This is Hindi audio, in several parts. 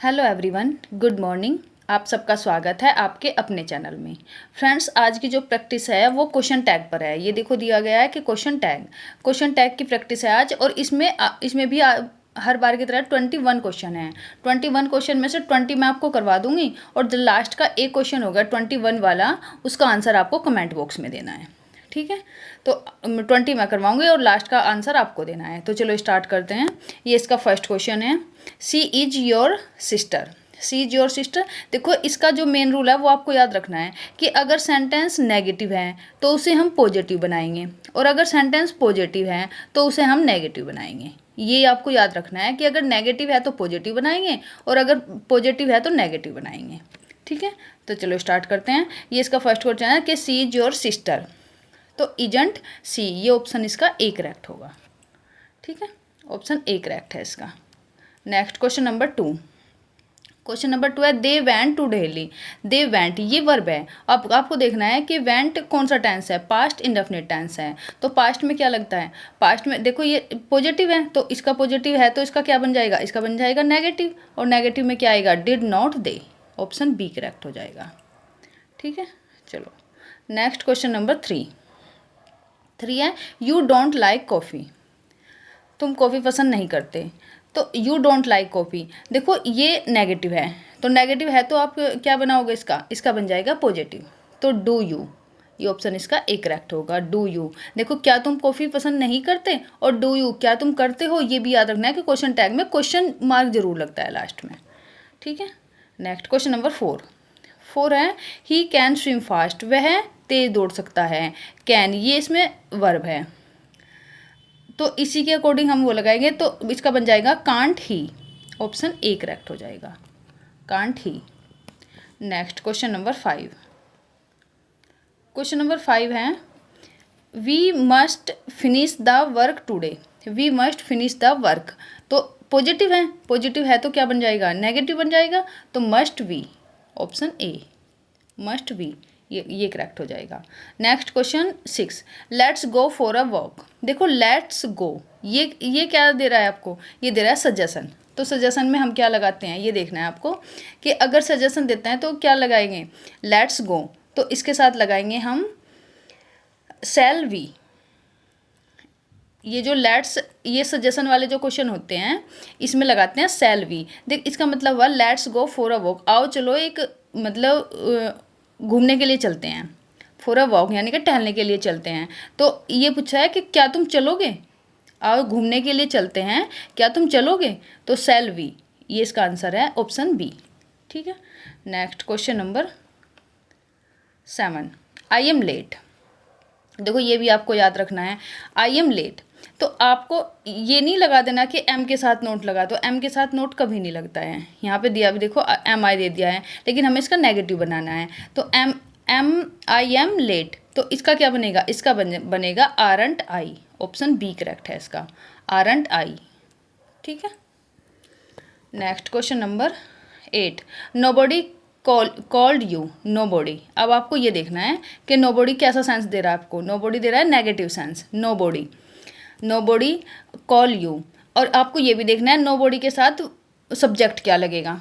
Hello everyone, good morning. आप सबका स्वागत है आपके अपने चैनल में। फ्रेंड्स, आज की जो प्रैक्टिस है वो क्वेश्चन टैग पर है। ये देखो दिया गया है कि क्वेश्चन टैग की प्रैक्टिस है आज। और इसमें भी हर बार की तरह 21 क्वेश्चन है। 21 क्वेश्चन में से 20 मैं आपको करवा दूंगी और जो लास्ट का एक क्वेश्चन होगा 21 वाला, उसका आंसर आपको कमेंट बॉक्स में देना है। ठीक है, तो 20 मैं करवाऊंगी और लास्ट का आंसर आपको देना है। तो चलो स्टार्ट करते हैं। ये इसका फर्स्ट क्वेश्चन है, she is your sister. She is your sister. देखो, इसका जो मेन रूल है वो आपको याद रखना है कि अगर सेंटेंस नेगेटिव है तो उसे हम पॉजिटिव बनाएंगे, और अगर सेंटेंस पॉजिटिव है तो उसे हम नेगेटिव बनाएंगे। ये आपको याद रखना है कि अगर नेगेटिव है तो पॉजिटिव बनाएंगे और अगर पॉजिटिव है तो नेगेटिव बनाएंगे। ठीक है, तो चलो स्टार्ट करते हैं। ये इसका फर्स्ट क्वेश्चन है कि सी इज योर सिस्टर। तो इजंट सी, ये ऑप्शन इसका ए करेक्ट होगा। ठीक है, ऑप्शन ए करेक्ट है इसका। Next question number 2। Question number 2 है they went to Delhi. They went, ये वर्ब है। अब आपको देखना है कि वेंट कौन सा टेंस है, पास्ट इंडेफिनिट टेंस है। तो पास्ट में क्या लगता है, पास्ट में देखो ये पॉजिटिव है तो इसका पॉजिटिव है तो इसका क्या बन जाएगा, इसका बन जाएगा नेगेटिव। और नेगेटिव में क्या आएगा, did not they. Option B correct हो जाएगा। ठीक है, चलो नेक्स्ट क्वेश्चन नंबर 3 है यू डोंट लाइक कॉफ़ी। तुम कॉफ़ी पसंद नहीं करते। तो यू डोंट लाइक कॉफ़ी, देखो ये नेगेटिव है, तो नेगेटिव है तो आप क्या बनाओगे, इसका बन जाएगा पॉजिटिव। तो डू यू, ये ऑप्शन इसका ए करेक्ट होगा। डू यू, देखो क्या तुम कॉफ़ी पसंद नहीं करते, और डू यू क्या तुम करते हो। ये भी याद रखना है कि क्वेश्चन टैग में क्वेश्चन मार्क जरूर लगता है लास्ट में। ठीक है, नेक्स्ट क्वेश्चन नंबर 4 है ही कैन स्विम फास्ट। वह तेज दौड़ सकता है। कैन, ये इसमें वर्ब है तो इसी के अकॉर्डिंग हम वो लगाएंगे तो इसका बन जाएगा can't he. Option A correct हो जाएगा, can't he. Next question number 5। Question number 5 है we must finish the work today. We must finish the work, तो पॉजिटिव है तो क्या बन जाएगा, नेगेटिव बन जाएगा। तो must we, option A must be, ये करेक्ट हो जाएगा। Next question 6 let's go for a walk. देखो लेट्स गो, ये क्या दे रहा है आपको, ये दे रहा है सजेशन। तो सजेशन में हम क्या लगाते हैं ये देखना है आपको कि अगर सजेशन देते हैं तो क्या लगाएंगे, लेट्स गो, तो इसके साथ लगाएंगे हम शैल वी। ये जो लेट्स, ये सजेशन वाले जो क्वेश्चन होते हैं इसमें लगाते हैं शैल वी। देख, इसका मतलब हुआ let's go for a walk, आओ चलो एक मतलब घूमने के लिए चलते हैं। फॉर अ वॉक यानी कि टहलने के लिए चलते हैं। तो ये पूछा है कि क्या तुम चलोगे, आओ घूमने के लिए चलते हैं, क्या तुम चलोगे। तो शैल वी, ये इसका आंसर है ऑप्शन बी। ठीक है, next question number 7 I am late. देखो ये भी आपको याद रखना है, आई एम लेट। तो आपको ये नहीं लगा देना कि एम के साथ नोट लगा, तो एम के साथ नोट कभी नहीं लगता है। यहाँ पे दिया भी देखो एम आई दे दिया है, लेकिन हमें इसका नेगेटिव बनाना है। तो एम आई एम लेट, तो इसका क्या बनेगा, इसका बनेगा आरंट आई। ऑप्शन बी करेक्ट है इसका, आरंट आई। ठीक है, next question number 8 nobody called you. Nobody, अब आपको ये देखना है कि नोबडी कैसा सेंस दे रहा है आपको। नोबडी दे रहा है negative sense, nobody call you. और आपको ये भी देखना है नोबडी के साथ सब्जेक्ट क्या लगेगा।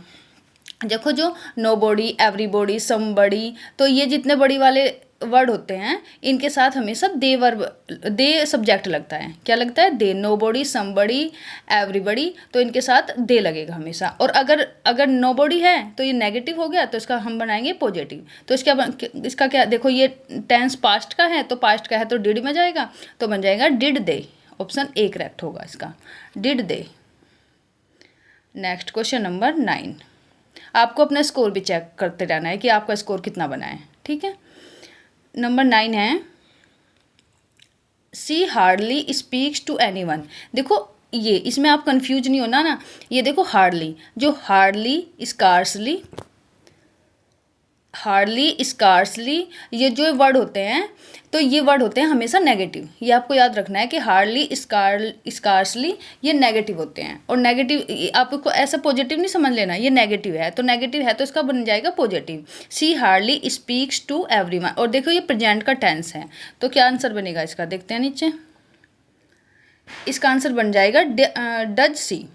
देखो जो नोबडी, एवरीबॉडी, समबडी, तो ये जितने बड़ी वाले वर्ड होते हैं इनके साथ हमेशा दे सब्जेक्ट लगता है। क्या लगता है, दे। नोबडी, समबडी, एवरीबडी, तो इनके साथ दे लगेगा हमेशा। और अगर नोबडी है तो ये नेगेटिव हो गया, तो इसका हम बनाएंगे पॉजिटिव। तो इसका क्या, देखो ये टेंस पास्ट का है तो पास्ट का है तो डिड में जाएगा, तो बन जाएगा did they. Option A correct होगा इसका, did they. Next question number 9। आपको अपना स्कोर भी चेक करते रहना है कि आपका स्कोर कितना बना है। ठीक है, नंबर 9 है सी हार्डली स्पीक्स टू एनीवन। देखो ये इसमें आप कंफ्यूज नहीं होना ना। ये देखो हार्डली, जो हार्डली स्कार्सली, ये जो वर्ड होते हैं तो ये वर्ड होते हैं हमेशा नेगेटिव। ये आपको याद रखना है कि हार्डली, स्कार्सली, ये नेगेटिव होते हैं। और नेगेटिव आपको ऐसा पॉजिटिव नहीं समझ लेना, ये नेगेटिव है तो इसका बन जाएगा positive. She hardly speaks to everyone. और देखो ये प्रेजेंट का टेंस है, तो क्या आंसर बनेगा इसका, देखते हैं नीचे। इसका आंसर बन जाएगा डज सी।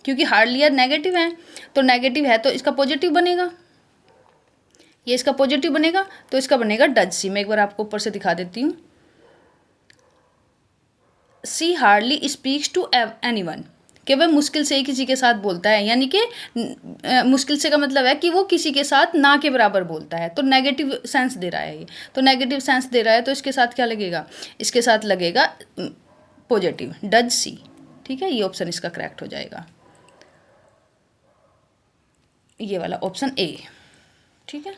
क्योंकि हार्डली यार नेगेटिव है, तो नेगेटिव है तो इसका पॉजिटिव बनेगा, ये इसका पॉजिटिव बनेगा, तो इसका बनेगा डज सी। मैं एक बार आपको ऊपर से दिखा देती हूँ। सी हार्डली स्पीक्स टू एनीवन, कि वह मुश्किल से ही किसी के साथ बोलता है, यानी कि मुश्किल से का मतलब है कि वो किसी के साथ ना के बराबर बोलता है, तो नेगेटिव सेंस दे रहा है ये, तो नेगेटिव सेंस दे रहा है तो इसके साथ क्या लगेगा, इसके साथ लगेगा पॉजिटिव, डज सी। ठीक है, ये ऑप्शन इसका करेक्ट हो जाएगा, ये वाला ऑप्शन ए। ठीक है,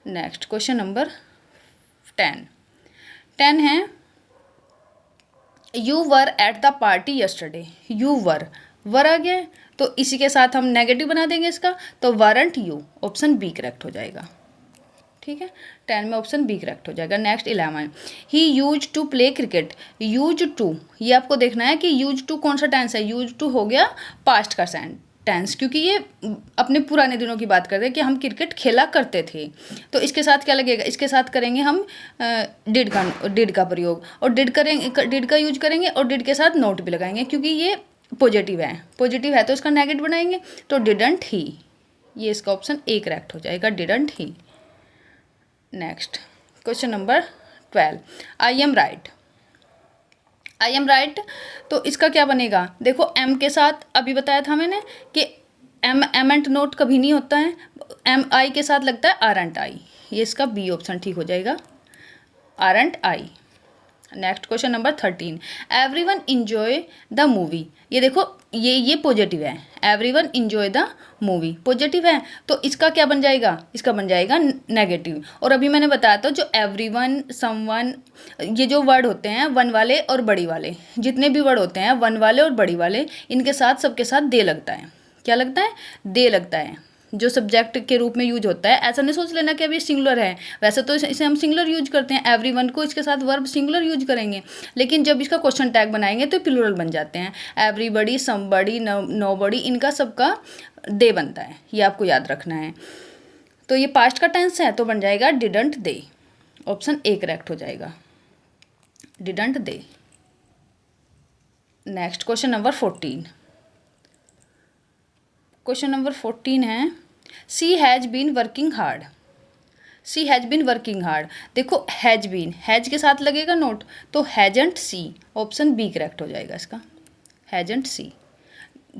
नेक्स्ट क्वेश्चन नंबर 10 है, you were at the party yesterday. You were आ गया, तो इसी के साथ हम नेगेटिव बना देंगे इसका, तो won't you, option B correct हो जाएगा। ठीक है, 10 में ऑप्शन बी करेक्ट हो जाएगा। Next 11, he used to play cricket. Used to, ये आपको देखना है कि यूज टू कौन सा टेंस है। यूज टू हो गया पास्ट का टेंस, क्योंकि ये अपने पुराने दिनों की बात करते हैं कि हम क्रिकेट खेला करते थे, तो इसके साथ क्या लगेगा, इसके साथ करेंगे हम डिड का प्रयोग, और डिड का यूज करेंगे और डिड के साथ नोट भी लगाएंगे, क्योंकि ये पॉजिटिव है तो इसका नेगेटिव बनाएंगे, तो डिडंट ही, ये इसका ऑप्शन ए करेक्ट हो जाएगा, didn't he. Next question number 12, I am right. I am right, तो इसका क्या बनेगा, देखो एम के साथ अभी बताया था मैंने कि एम एंड नोट कभी नहीं होता है, एम आई के साथ लगता है आरंट आई, ये इसका बी ऑप्शन ठीक हो जाएगा, aren't I. Next question number 13, everyone enjoy the movie. ये देखो ये पॉजिटिव है, everyone enjoy the movie positive है, तो इसका क्या बन जाएगा, इसका बन जाएगा नेगेटिव। और अभी मैंने बताया था जो एवरीवन, समवन, ये जो वर्ड होते हैं वन वाले और बड़ी वाले, जितने भी वर्ड होते हैं वन वाले और बड़ी वाले, इनके साथ सबके साथ दे लगता है। क्या लगता है, दे लगता है, जो सब्जेक्ट के रूप में यूज होता है। ऐसा नहीं सोच लेना कि अभी सिंगुलर है, वैसे तो इसे हम सिंगुलर यूज करते हैं, एवरीवन को इसके साथ वर्ब सिंगुलर यूज करेंगे, लेकिन जब इसका क्वेश्चन टैग बनाएंगे तो प्लूरल बन जाते हैं। एवरीबडी, समबडी, नोबडी, इनका सबका दे बनता है, ये आपको याद रखना है। तो ये पास्ट का टेंस है तो बन जाएगा didn't they, option A correct हो जाएगा, didn't they. Next question number 14, question number 14 है, she has been working hard. She has been working hard, देखो हैज़ बीन, हैज़ के साथ लगेगा नोट, तो hasn't she, option B correct हो जाएगा इसका, हैजंट सी।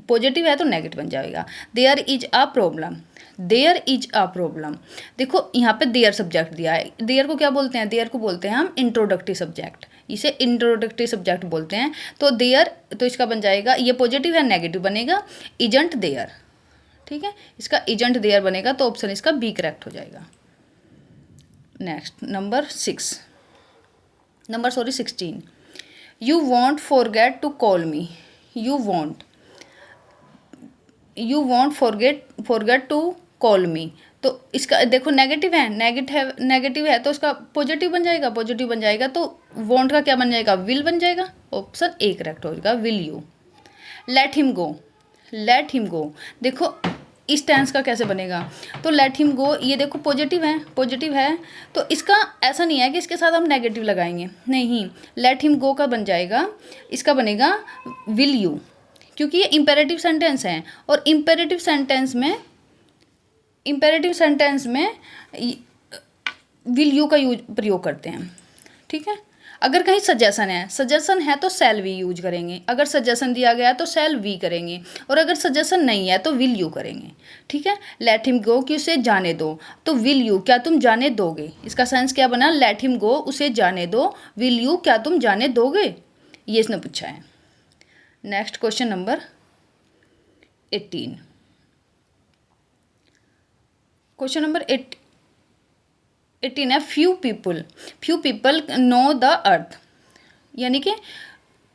पॉजिटिव है तो नेगेटिव बन जाएगा। There is a problem, there is a problem, देखो यहाँ पे देयर सब्जेक्ट दिया है, देयर को क्या बोलते हैं, देयर को बोलते हैं हम इंट्रोडक्टरी सब्जेक्ट, इसे इंट्रोडक्टरी सब्जेक्ट बोलते हैं। तो देयर, तो इसका बन जाएगा, ये पॉजिटिव है नेगेटिव बनेगा, इजंट देयर। ठीक है, इसका इजंट देयर बनेगा, तो ऑप्शन इसका बी करेक्ट हो जाएगा। Next number 16, you won't forget to call me. You won't forget to call me, तो इसका देखो नेगेटिव है, नेगेटिव है तो इसका पॉजिटिव बन जाएगा, पॉजिटिव बन जाएगा तो वॉन्ट का क्या बन जाएगा, विल बन जाएगा, ऑप्शन ए करेक्ट हो जाएगा, will you. Let him go, let him go, देखो इस टेंस का कैसे बनेगा, तो लेट हिम गो, ये देखो पॉजिटिव है तो इसका ऐसा नहीं है कि इसके साथ हम नेगेटिव लगाएंगे, नहीं, लेट हिम गो का बन जाएगा, इसका बनेगा विल यू, क्योंकि ये इम्पेरेटिव सेंटेंस है, और इम्पेरेटिव सेंटेंस में विल यू का प्रयोग करते हैं। ठीक है, अगर कहीं सजेशन है तो शैल वी यूज करेंगे, अगर सजेशन दिया गया तो शैल वी करेंगे, और अगर सजेशन नहीं है तो विल यू करेंगे। ठीक है, लेट हिम गो कि उसे जाने दो, तो विल यू क्या तुम जाने दोगे, इसका सेंस क्या बना, लेट हिम गो उसे जाने दो, विल यू क्या तुम जाने दोगे, ये इसने पूछा है। Next question number 18, question number 18 है, few people know the earth, यानी कि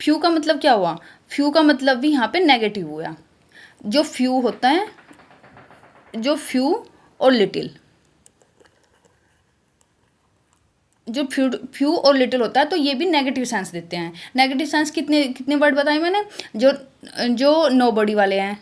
फ्यू का मतलब क्या हुआ, फ्यू का मतलब भी यहाँ पे नेगेटिव हुआ। जो फ्यू होता है, जो फ्यू और लिटिल, जो फ्यू और लिटिल होता है तो ये भी नेगेटिव सेंस देते हैं। नेगेटिव सेंस कितने वर्ड बताए मैंने, जो नोबडी वाले हैं,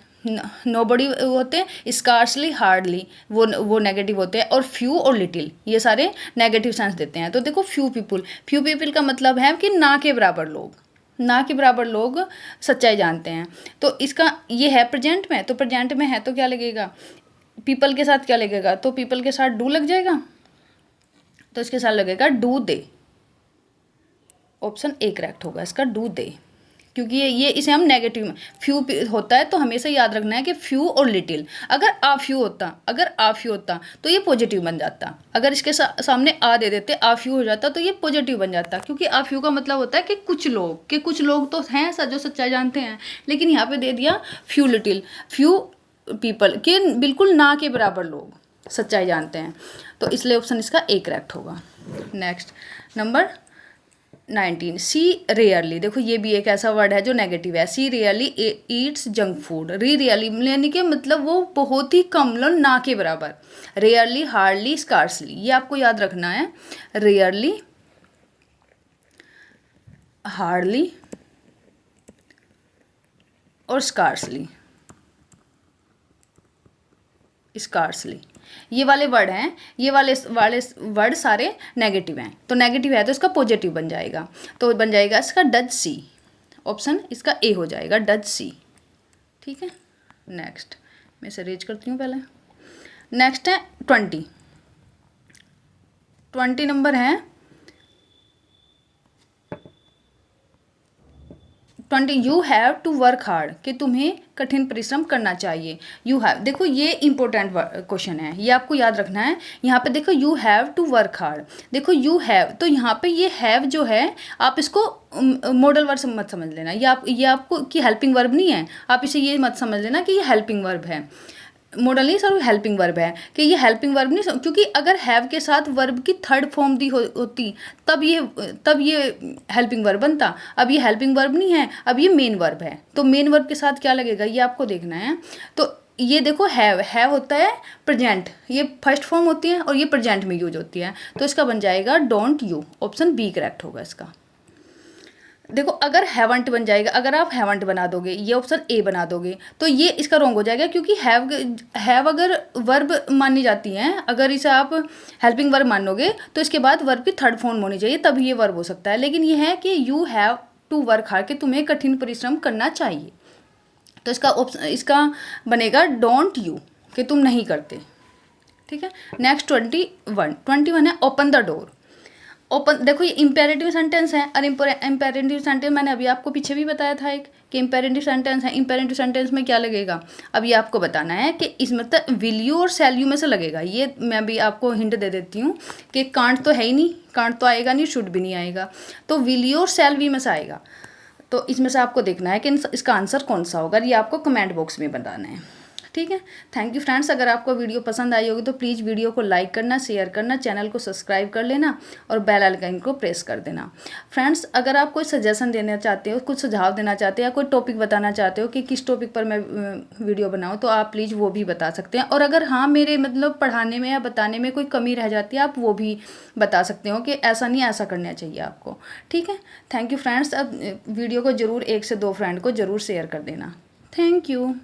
नोबडी होते हैं, स्कार्सली, हार्डली, वो नेगेटिव होते हैं, और फ्यू और लिटिल ये सारे नेगेटिव सेंस देते हैं। तो देखो फ्यू पीपल का मतलब है कि ना के बराबर लोग, ना के बराबर लोग सच्चाई जानते हैं। तो इसका ये है प्रेजेंट में, तो प्रेजेंट में है तो क्या लगेगा, पीपल के साथ क्या लगेगा, तो पीपल के साथ डू लग जाएगा, तो इसके साथ लगेगा do they. Option A correct होगा इसका, डू दे, क्योंकि ये इसे हम नेगेटिव में फ्यू होता है तो हमेशा याद रखना है कि फ्यू और लिटिल। अगर आ फ्यू होता तो ये पॉजिटिव बन जाता। अगर इसके सामने आ दे देते, आ फ्यू हो जाता तो ये पॉजिटिव बन जाता, क्योंकि आ फ्यू का मतलब होता है कि कुछ लोग तो हैं जो सच्चाई जानते हैं, लेकिन यहाँ पे दे दिया फ्यू लिटिल, फ्यू पीपल के बिल्कुल ना के बराबर लोग सच्चाई जानते हैं, तो इसलिए ऑप्शन इसका ए करेक्ट होगा। नेक्स्ट नंबर 19, सी रेयरली। देखो ये भी एक ऐसा वर्ड है जो नेगेटिव है। She rarely eats junk food. Rarely यानी कि मतलब वो बहुत ही कम, लो ना के बराबर। रेयरली, हार्डली, स्कार्सली, ये आपको याद रखना है। रेयरली, हार्डली और स्कार्सली ये वाले वर्ड हैं, ये वाले वर्ड सारे नेगेटिव हैं, तो नेगेटिव है तो इसका पॉजिटिव बन जाएगा, तो बन जाएगा इसका डज सी। ऑप्शन इसका ए हो जाएगा, डज सी। ठीक है, नेक्स्ट मैं इसे रीच करती हूँ पहले। नेक्स्ट है 20 नंबर है 20, you have to work hard, कि तुम्हें कठिन परिश्रम करना चाहिए। यू हैव, देखो ये इंपॉर्टेंट क्वेश्चन है, ये आपको याद रखना है। यहाँ पे देखो you have to work hard, देखो यू हैव, तो यहाँ पे ये हैव जो है आप इसको मॉडल वर्ब मत समझ लेना, ये आपको कि हेल्पिंग वर्ब नहीं है, आप इसे ये मत समझ लेना कि ये हेल्पिंग वर्ब है। मॉडल नहीं सर, हेल्पिंग वर्ब है, कि ये हेल्पिंग वर्ब नहीं, क्योंकि अगर हैव के साथ वर्ब की थर्ड फॉर्म दी होती तब ये हेल्पिंग वर्ब बनता। अब ये हेल्पिंग वर्ब नहीं है, अब ये मेन वर्ब है, तो मेन वर्ब के साथ क्या लगेगा ये आपको देखना है। तो ये देखो हैव होता है प्रेजेंट, ये फर्स्ट फॉर्म होती है और ये प्रेजेंट में यूज होती है, तो इसका बन जाएगा don't you. Option B correct होगा इसका। देखो अगर हैवंट बन जाएगा, अगर आप हैवंट बना दोगे, ये ऑप्शन ए बना दोगे, तो ये इसका रॉन्ग हो जाएगा, क्योंकि हैव अगर वर्ब मानी जाती है, अगर इसे आप हेल्पिंग वर्ब मानोगे तो इसके बाद वर्ब की थर्ड फॉर्म होनी चाहिए, तभी ये वर्ब हो सकता है। लेकिन ये है कि you have to work hard, कि तुम्हें कठिन परिश्रम करना चाहिए, तो इसका ऑप्शन इसका बनेगा डोंट यू, कि तुम नहीं करते। ठीक है, नेक्स्ट 21 है ओपन द डोर। ओपन, देखो ये इम्पेरेटिव सेंटेंस है, और इम्पेरेटिव सेंटेंस मैंने अभी आपको पीछे भी बताया था एक, कि इम्पेरेटिव सेंटेंस है। इम्पेरेटिव सेंटेंस में क्या लगेगा, अब ये आपको बताना है कि इसमें तो विल यू और शैल यू में से लगेगा। ये मैं भी आपको हिंट दे देती हूँ कि कांट तो है ही नहीं, कांट तो आएगा नहीं, शुड भी नहीं आएगा, तो विल यू और शैल वी में से आएगा। तो इसमें से आपको देखना है कि इसका आंसर कौन सा होगा, ये आपको कमेंट बॉक्स में बताना है। ठीक है, थैंक यू फ्रेंड्स। अगर आपको वीडियो पसंद आई होगी तो प्लीज़ वीडियो को लाइक करना, शेयर करना, चैनल को सब्सक्राइब कर लेना और बेल आइकन को प्रेस कर देना। फ्रेंड्स अगर आप कोई सजेशन देना चाहते हो, कुछ सुझाव देना चाहते हो, या कोई टॉपिक बताना चाहते हो कि किस टॉपिक पर मैं वीडियो बनाऊँ, तो आप प्लीज़ वो भी बता सकते हैं। और अगर हाँ मेरे मतलब पढ़ाने में या बताने में कोई कमी रह जाती है, आप वो भी बता सकते हो कि ऐसा नहीं, ऐसा करना चाहिए आपको। ठीक है, थैंक यू फ्रेंड्स। अब वीडियो को ज़रूर 1 से 2 फ्रेंड को ज़रूर शेयर कर देना। Thank you.